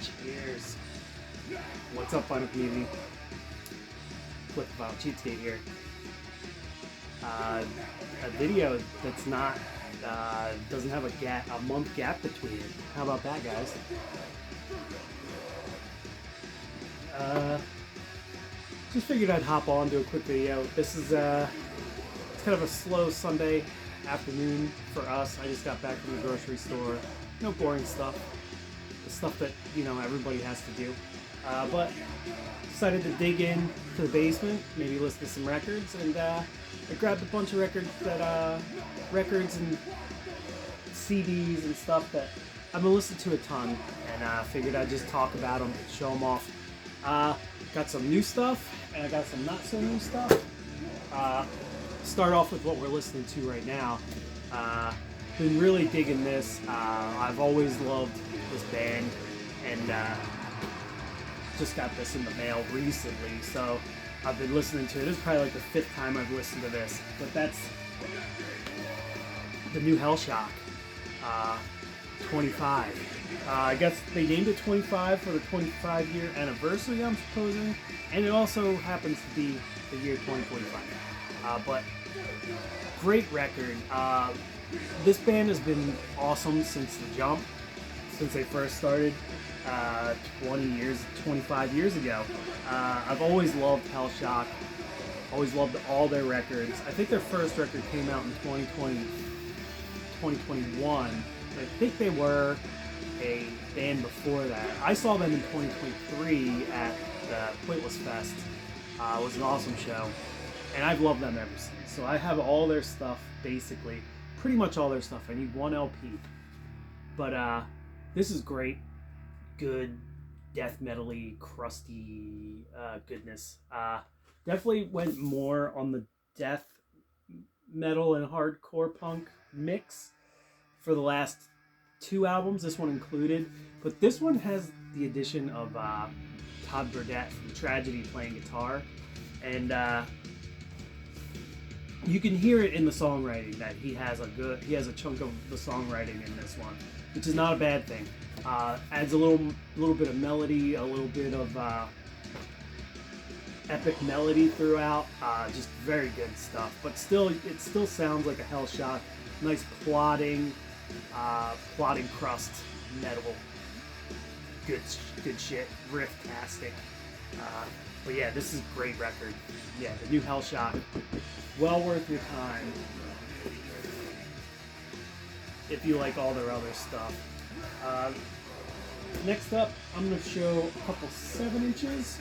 Cheers. What's up, Final Community? Flip File Cheapskate here. A video that's not, doesn't have a month gap between it. How about that, guys? Just figured I'd hop on, do a quick video. This is, it's kind of a slow Sunday afternoon for us. I just got back from the grocery store. No boring stuff. The stuff that, you know, everybody has to do. But decided to dig in to the basement, maybe listen to some records, and I grabbed a bunch of records that, records and CDs and stuff that I've been listening to a ton, and figured I'd just talk about them, show them off. Got some new stuff, and I got some not so new stuff. Start off with what we're listening to right now. Been really digging this. I've always loved this band, and just got this in the mail recently, so I've been listening to it. This is probably like the 5th time I've listened to this, but that's the new Hellshock, 25. I guess they named it 25 for the 25-year anniversary, I'm supposing, and it also happens to be the year 2045. But great record. This band has been awesome since the jump, since they first started 25 years ago. I've always loved Hellshock, always loved all their records. I think their first record came out in 2021. I think they were a band before that. I saw them in 2023 at the Pointless Fest. It was an awesome show, and I've loved them ever since. So I have all their stuff, basically, pretty much all their stuff. I need one LP, but this is great, good, death metal-y, crusty goodness. Definitely went more on the death metal and hardcore punk mix for the last 2 albums, this one included, but this one has the addition of Todd Burdett from Tragedy playing guitar, and you can hear it in the songwriting that he has a chunk of the songwriting in this one, which is not a bad thing. Adds a little bit of melody, a little bit of epic melody throughout. Just very good stuff, but still, it still sounds like a Hellshock. Nice plodding crust metal. Good shit. Riff-tastic. But yeah, this is a great record. Yeah, the new Hellshock. Well worth your time if you like all their other stuff. Next up, I'm going to show a couple 7-inches.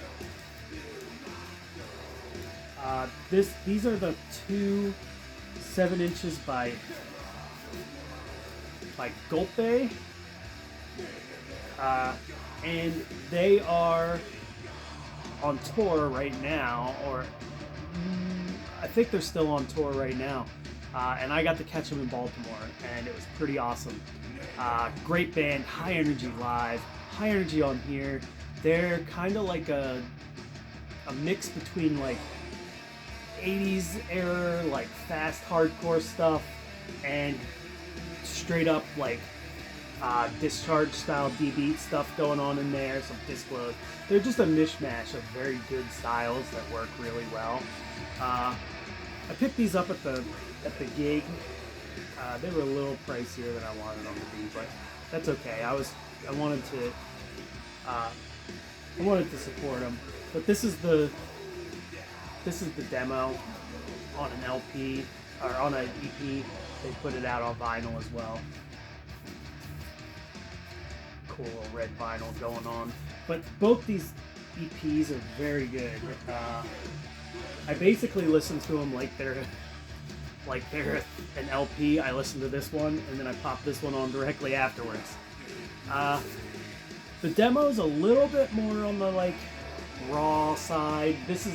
These are the 2 7-inches by Golpe, and they are on tour right now, or I think they're still on tour right now, and I got to catch them in Baltimore, and it was pretty awesome. Great band, high energy live, high energy on here. They're kind of like a mix between like 80s era, like fast hardcore stuff, and straight up like Discharge style D-beat stuff going on in there, some Disclose. They're just a mishmash of very good styles that work really well. I picked these up at the gig. They were a little pricier than I wanted them to be, but that's okay. I wanted to support them. But this is the demo on an LP or on an EP. They put it out on vinyl as well. Cool little red vinyl going on. But both these EPs are very good. I basically listen to them like they're an LP. I listen to this one and then I pop this one on directly afterwards. The demo's a little bit more on the like raw side. This is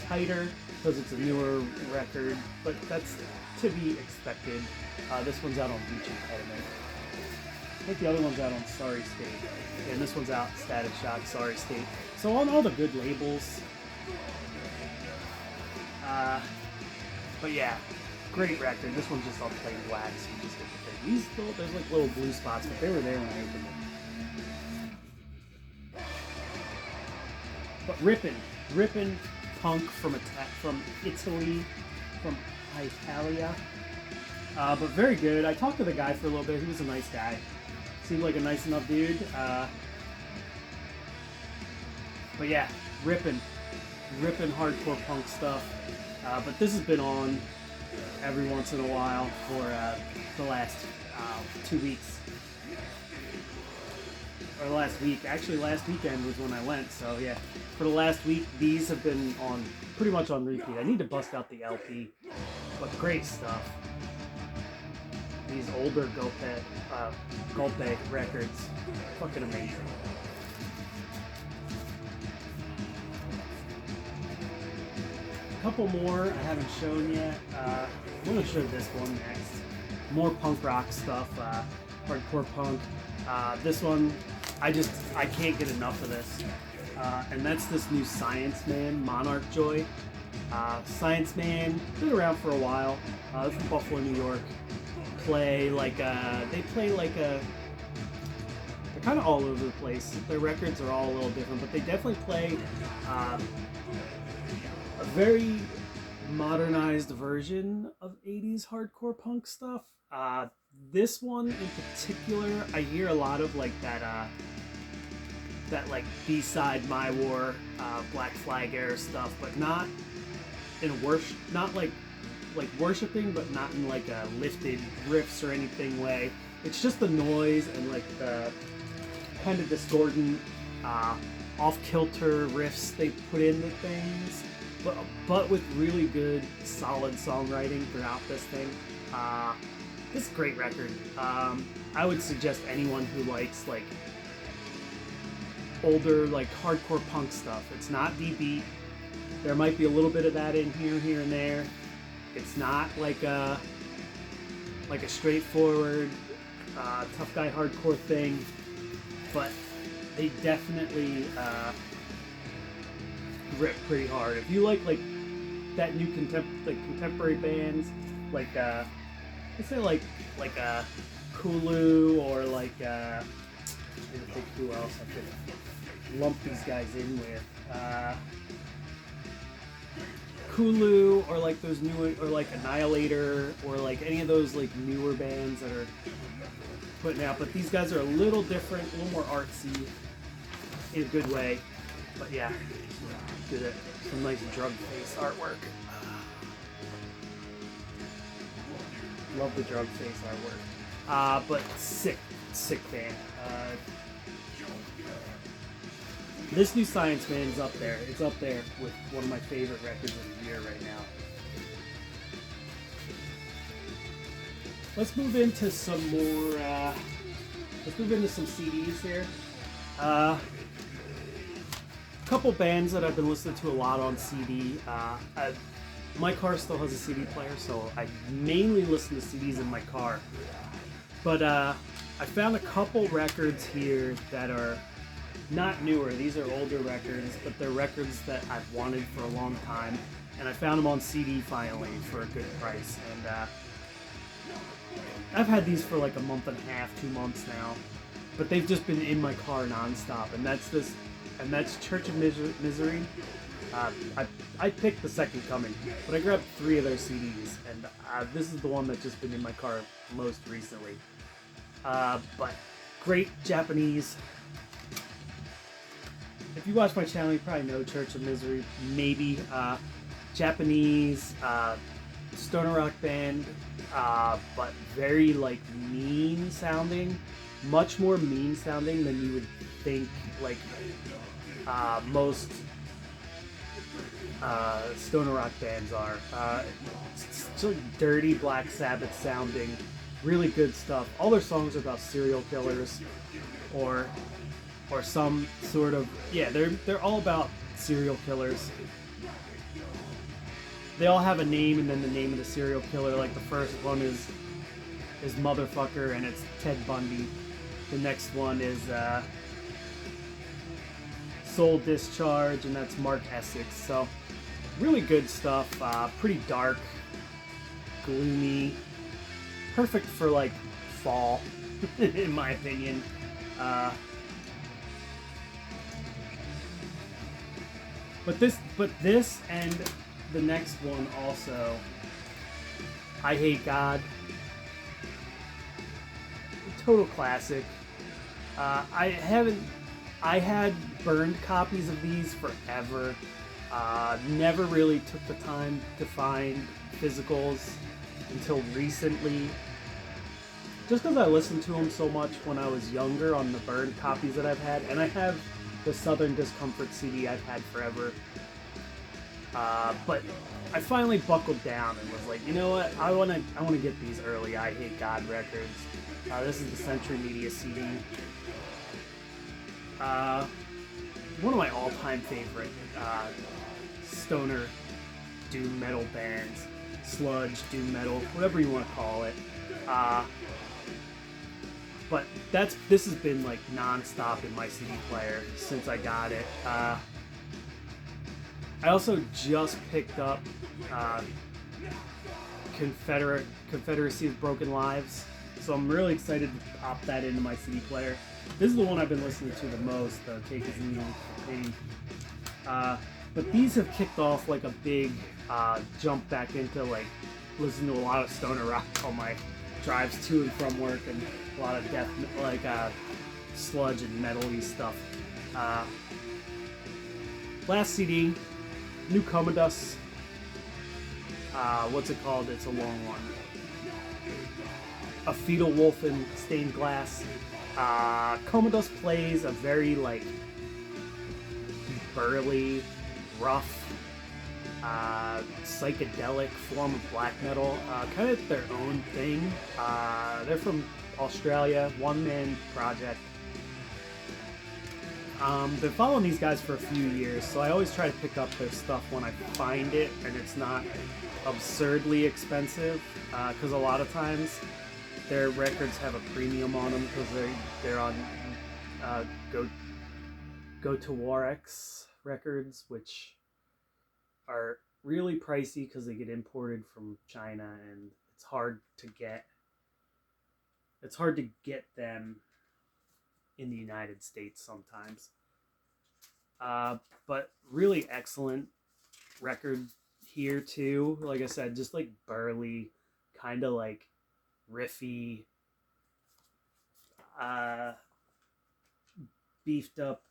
tighter because it's a newer record, but that's to be expected. This one's out on Beach Impediment. I think the other one's out on Sorry State, and this one's out Static Shock, Sorry State. So on all the good labels. But yeah, great record. This one's just on plain black, so you just get the thing. There's like little blue spots, but they were there when I opened but ripping punk from Italy, from Italia. But very good. I talked to the guy for a little bit. He was a nice guy. Seemed like a nice enough dude. But yeah, ripping hardcore punk stuff. But this has been on every once in a while for the last 2 weeks. Or last week. Actually, last weekend was when I went. So yeah, for the last week, these have been on pretty much on repeat. I need to bust out the LP. But great stuff. These older Golpe records. Fucking amazing. A couple more I haven't shown yet. I'm going to show this one next. More punk rock stuff. Hardcore punk. This one, I can't get enough of this. And that's this new Science Man, Monarch Joy. Science Man, been around for a while. They're from Buffalo, New York. They're kind of all over the place. Their records are all a little different, but they definitely play a very modernized version of 80s hardcore punk stuff. This one in particular, I hear a lot of like that like B-side My War, Black Flag era stuff, but not in worship, not like worshiping, but not in like a lifted riffs or anything way. It's just the noise and like the kind of discordant, off-kilter riffs they put into things, but with really good, solid songwriting throughout this thing. This is a great record. I would suggest anyone who likes like older, like hardcore punk stuff. It's not D-beat. There might be a little bit of that in here and there. It's not like a straightforward tough guy hardcore thing, but they definitely rip pretty hard. If you like that new contemporary bands, like let's say like Kulu, or like I don't think who else I could lump these guys in with. Kulu, or like those new, or like Annihilator, or like any of those like newer bands that are putting out. But these guys are a little different, a little more artsy in a good way. But yeah, good. Some nice drug face artwork. Love the drug face artwork. But sick band. This new Science Man is up there. It's up there with one of my favorite records of the year right now. Let's move into some more. Let's move into some CDs here. Couple bands that I've been listening to a lot on CD. My car still has a CD player, so I mainly listen to CDs in my car. But I found a couple records here that are not newer. These are older records, but they're records that I've wanted for a long time, and I found them on CD finally for a good price. And I've had these for like a month and a half, 2 months now, but they've just been in my car nonstop. And that's Church of Misery. I picked the Second Coming, but I grabbed 3 of their CDs, and this is the one that's just been in my car most recently. But great Japanese. If you watch my channel, you probably know Church of Misery, maybe. Japanese stoner rock band, but very like mean sounding, much more mean sounding than you would think like most stoner rock bands are. It's still dirty Black Sabbath sounding, really good stuff. All their songs are about serial killers, or some sort of, yeah, they're all about serial killers. They all have a name, and then the name of the serial killer. Like the first one is Motherfucker, and it's Ted Bundy. The next one is Soul Discharge, and that's Mark Essex. So really good stuff. Pretty dark, gloomy, perfect for like fall, in my opinion. But this and the next one also, Eyehategod, total classic. I had burned copies of these forever. Never really took the time to find physicals until recently. Just because I listened to them so much when I was younger on the burned copies that I've had, and I have the Southern Discomfort CD I've had forever. But I finally buckled down and was like, you know what? I wanna get these early Eyehategod records. This is the Century Media CD. One of my all-time favorite stoner doom metal bands, sludge, doom metal, whatever you want to call it. But this has been like non-stop in my CD player since I got it. I also just picked up Confederacy of Broken Lives, so I'm really excited to pop that into my CD player. This is the one I've been listening to the most, Take Is Easy for Pain. But these have kicked off like a big jump back into like listening to a lot of stoner rock on my drives to and from work, and a lot of death, like sludge and metal-y stuff. Last CD, new Kommodus. What's it called? It's a long one. A Fetal Wolf in Stained Glass. Kommodus plays a very like burly, rough, psychedelic form of black metal, kind of their own thing. They're from Australia, one-man project. Been following these guys for a few years, so I always try to pick up their stuff when I find it and it's not absurdly expensive, because a lot of times their records have a premium on them because they're on Go to Warex records, which are really pricey because they get imported from China, and it's hard to get them in the United States sometimes. But really excellent record here too. Like I said, just like burly, kind of like riffy, beefed up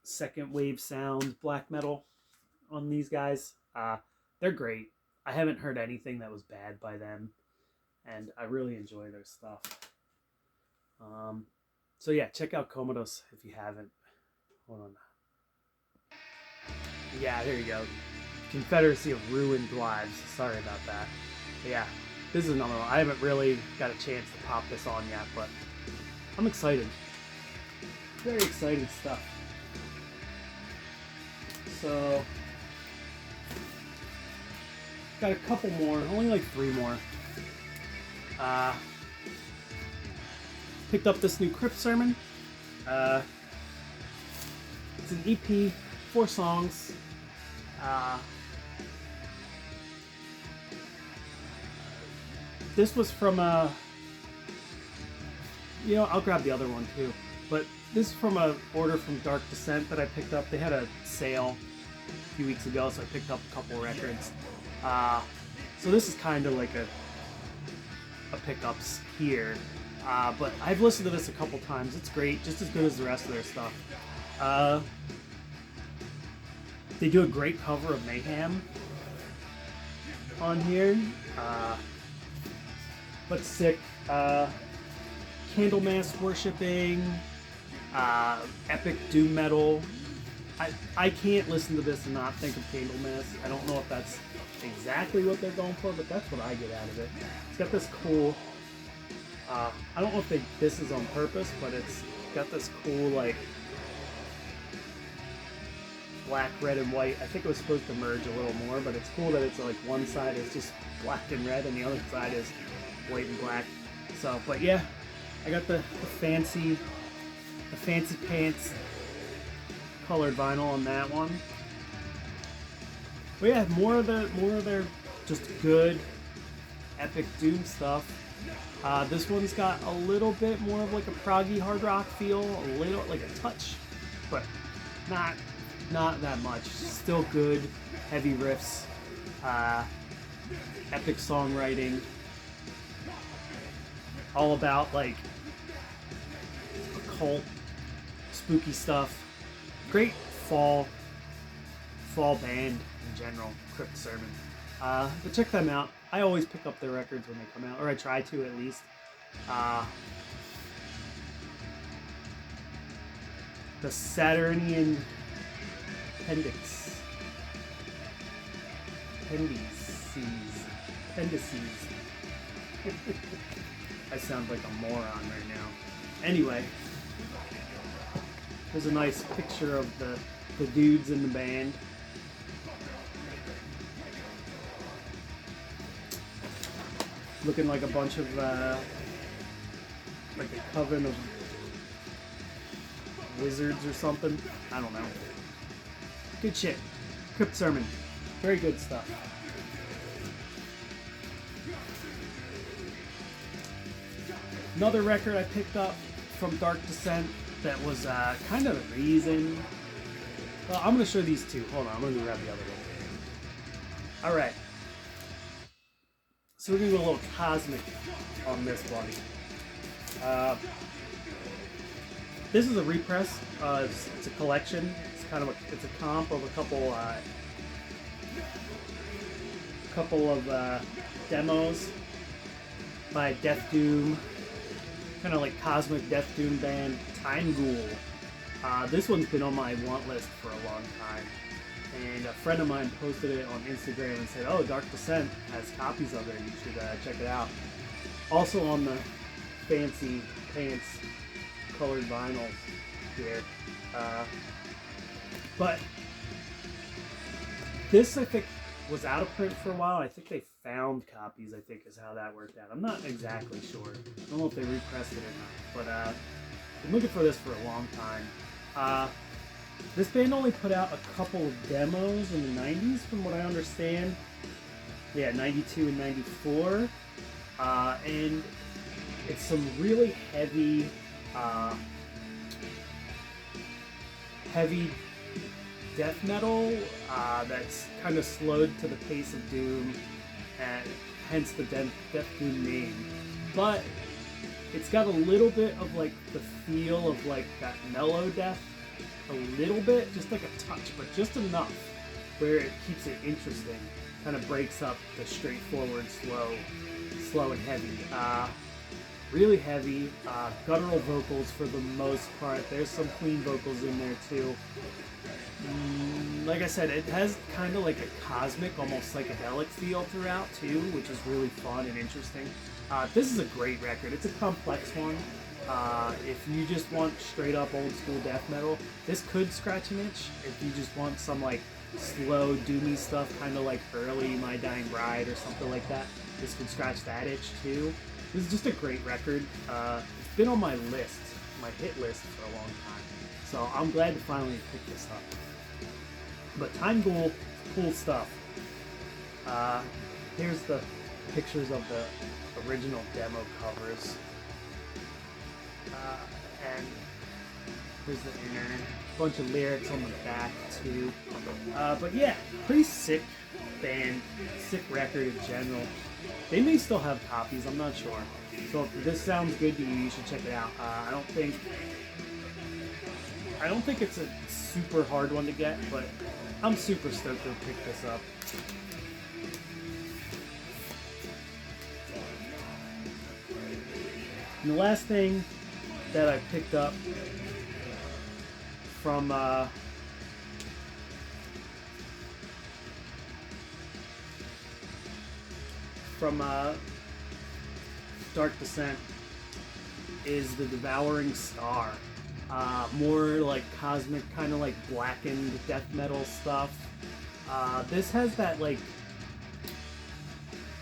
second wave sound black metal on these guys. They're great. I haven't heard anything that was bad by them, and I really enjoy their stuff. So yeah, check out Kommodus if you haven't. Hold on. Yeah, there you go. Confederacy of Ruined Lives. Sorry about that. But yeah, this is another one. I haven't really got a chance to pop this on yet, but I'm excited. Very excited stuff. So, got a couple more, only like 3 more. Picked up this new Crypt Sermon. It's an EP, 4 songs. This was from I'll grab the other one too. But this is from a order from Dark Descent that I picked up. They had a sale a few weeks ago, so I picked up a couple records. So this is kind of like a pickups here. But I've listened to this a couple times. It's great, just as good as the rest of their stuff. They do a great cover of Mayhem on here. But sick. Candlemass worshipping, epic doom metal. I can't listen to this and not think of Candlemass. I don't know if that's exactly what they're going for, but that's what I get out of it. It's got this cool, I don't know if this is on purpose, but it's got this cool like black, red, and white. I think it was supposed to merge a little more, but it's cool that it's like one side is just black and red and the other side is white and black. So, but yeah, I got the fancy pants colored vinyl on that one. But yeah, more of their just good epic doom stuff. This one's got a little bit more of like a proggy hard rock feel, a little like a touch, but not not that much. Still good, heavy riffs, epic songwriting, all about like occult, spooky stuff. Great fall band in general, Crypt Sermon. But check them out. I always pick up their records when they come out, or I try to at least. The Saturnian Appendices. I sound like a moron right now. Anyway, there's a nice picture of the dudes in the band. Looking like a bunch of, like a coven of wizards or something. I don't know. Good shit. Crypt Sermon. Very good stuff. Another record I picked up from Dark Descent that was kind of the reason. Well, I'm going to show these two. Hold on, I'm going to grab the other one. Alright. So we're going to go a little cosmic on this one. This is a repress. It's a collection. It's kind of it's a comp of a couple of demos by Death Doom, kind of like cosmic Death Doom band Time Ghoul. This one's been on my want list for a long time, and a friend of mine posted it on Instagram and said, "Oh, Dark Descent has copies of it. You should check it out." Also on the fancy pants colored vinyls here, but this I think was out of print for a while. I think they found copies, I think is how that worked out. I'm not exactly sure. I don't know if they repressed it or not, but I've been looking for this for a long time. This band only put out a couple of demos in the 90s from what I understand. Yeah, 92 and 94, and it's some really heavy death metal that's kind of slowed to the pace of Doom, and hence the Death Doom name. But it's got a little bit of like the feel of like that mellow death, a little bit, just like a touch, but just enough where it keeps it interesting. Kind of breaks up the straightforward, slow and heavy. Really heavy, guttural vocals for the most part. There's some clean vocals in there too. Like I said, it has kind of like a cosmic, almost psychedelic feel throughout too, which is really fun and interesting. This is a great record. It's a complex one. If you just want straight up old school death metal, this could scratch an itch. If you just want some like slow, doomy stuff, kind of like early My Dying Bride or something like that, this could scratch that itch too. This is just a great record. It's been on my list, my hit list for a long time. So I'm glad to finally pick this up. But Time Ghoul, cool stuff. Here's the pictures of the original demo covers. And here's the inner. Bunch of lyrics on the back too. But yeah, pretty sick band, sick record in general. They may still have copies, I'm not sure. So if this sounds good to you, you should check it out. I don't think it's a super hard one to get, but I'm super stoked to pick this up. And the last thing that I picked up from Dark Descent is the Devouring Star. More like cosmic, kind of like blackened death metal stuff. This has that like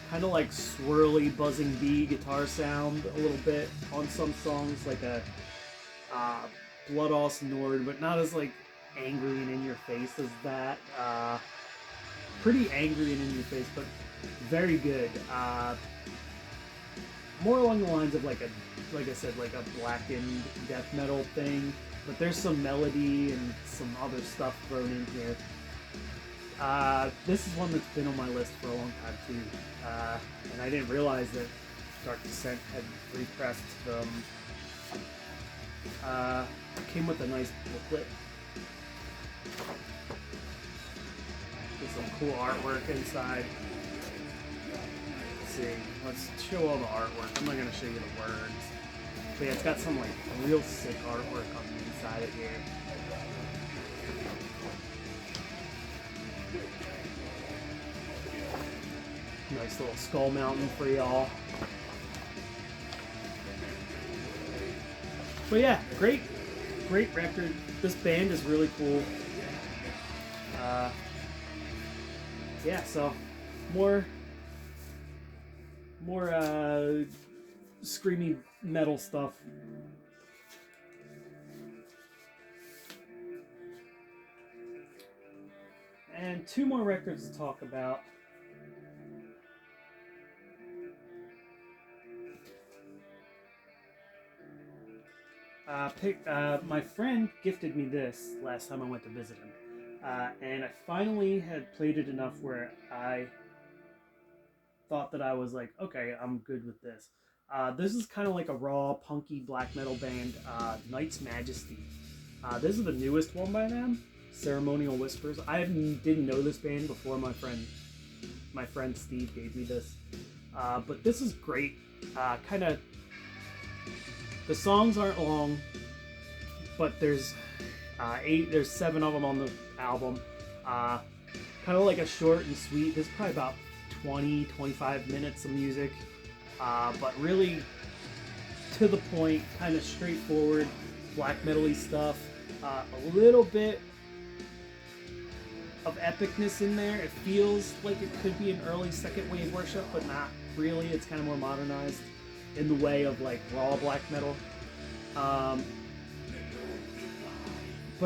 kind of like swirly, buzzing bee guitar sound a little bit on some songs, like a Bloodhouse Nord, but not as like angry and in your face as that. Pretty angry and in your face, but very good. More along the lines of like I said, like a blackened death metal thing. but there's some melody and some other stuff thrown in here. This is one that's been on my list for a long time too, and I didn't realize that Dark Descent had repressed them. Came with a nice booklet. With some cool artwork inside. Let's see, let's show all the artwork. I'm not going to show you the words. But yeah, it's got some like real sick artwork on the inside of here. Nice little skull mountain for y'all. But yeah, great record. This band is really cool. Yeah, so more screamy metal stuff. And two more records to talk about. My friend gifted me this last time I went to visit him, and I finally had played it enough where I thought that I was like, okay, I'm good with this. This is kind of like a raw, punky black metal band, Knight's Majesty. This is the newest one by them, Ceremonial Whispers. I didn't know this band before my friend Steve gave me this, but this is great. The songs aren't long, but there's 7 of them on the album. Kind of like a short and sweet. There's probably about 20-25 minutes of music, but really to the point, kind of straightforward, black metal-y stuff. A little bit of epicness in there. It feels like it could be an early second wave worship, but not really. It's kind of more modernized in the way of like raw black metal. But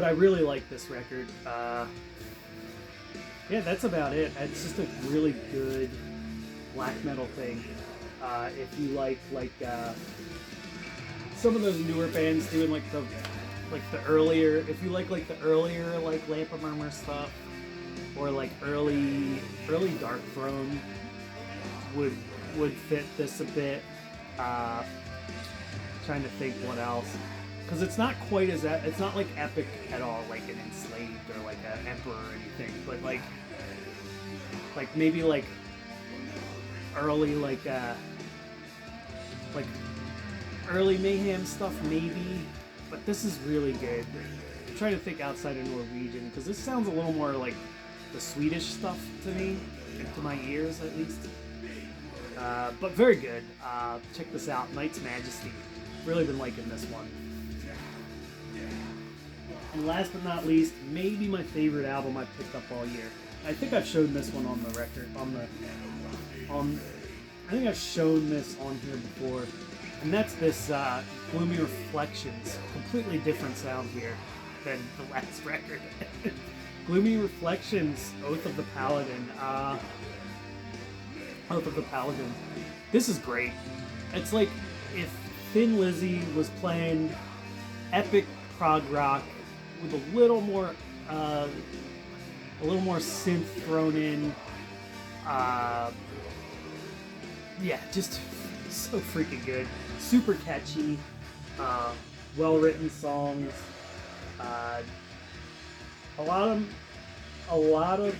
I really like this record. Yeah, that's about it. It's just a really good black metal thing. If you like some of those newer bands doing like the earlier, if you like the earlier like Lamp of Murmur stuff, or like early Dark Throne would fit this a bit. Trying to think what else, because it's not quite as it's not like epic at all, like an Enslaved or like an Emperor or anything, but like maybe like early early Mayhem stuff maybe, but this is really good. I'm trying to think outside of Norwegian, because this sounds a little more like the Swedish stuff to me, to my ears at least. But very good. Check this out, Knight's Majesty. Really been liking this one. And last but not least, maybe my favorite album I've picked up all year. I think I've shown this one on the record, I think I've shown this on here before, and that's this Gloomy Reflections. Completely different sound here than the last record. Gloomy Reflections, Oath of the Paladin. Oath of the Paladin. This is great. It's like if Thin Lizzy was playing epic prog rock with a little more synth thrown in. Yeah, just so freaking good. Super catchy. Well-written songs. A lot of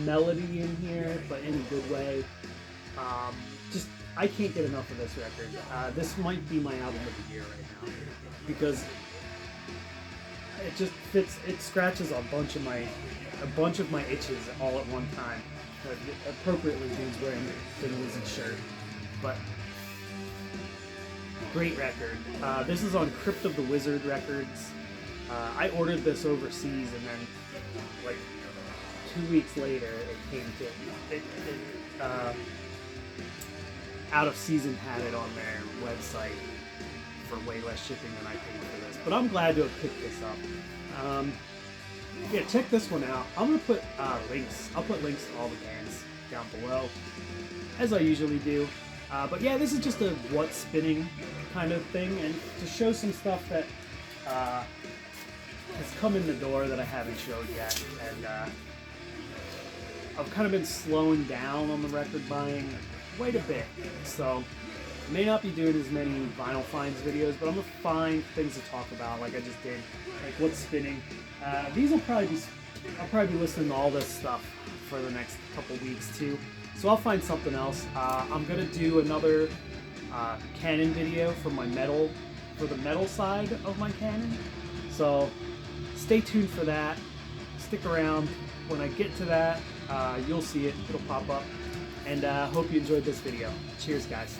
melody in here, but in a good way. I can't get enough of this record. This might be my album of the year right now, because it just fits. It scratches a bunch of my itches all at one time. Appropriately, dude's wearing the Lizzy shirt, but great record. This is on Crypt of the Wizard Records. I ordered this overseas, and then like 2 weeks later, it came to it. Out of Season had it on their website for way less shipping than I paid for this. But I'm glad to have picked this up. Yeah, check this one out. I'm gonna put links. I'll put links to all the bands down below, as I usually do. But yeah, this is just a what's spinning kind of thing, and to show some stuff that has come in the door that I haven't showed yet, and I've kind of been slowing down on the record buying quite a bit, so I may not be doing as many vinyl finds videos, but I'm gonna find things to talk about, like I just did, like what's spinning. These will probably be, I'll probably be listening to all this stuff for the next couple weeks too, so I'll find something else. I'm gonna do another Canon video for my metal, for the metal side of my Canon, so stay tuned for that. Stick around. When I get to that, you'll see it. It'll pop up. And hope you enjoyed this video. Cheers, guys.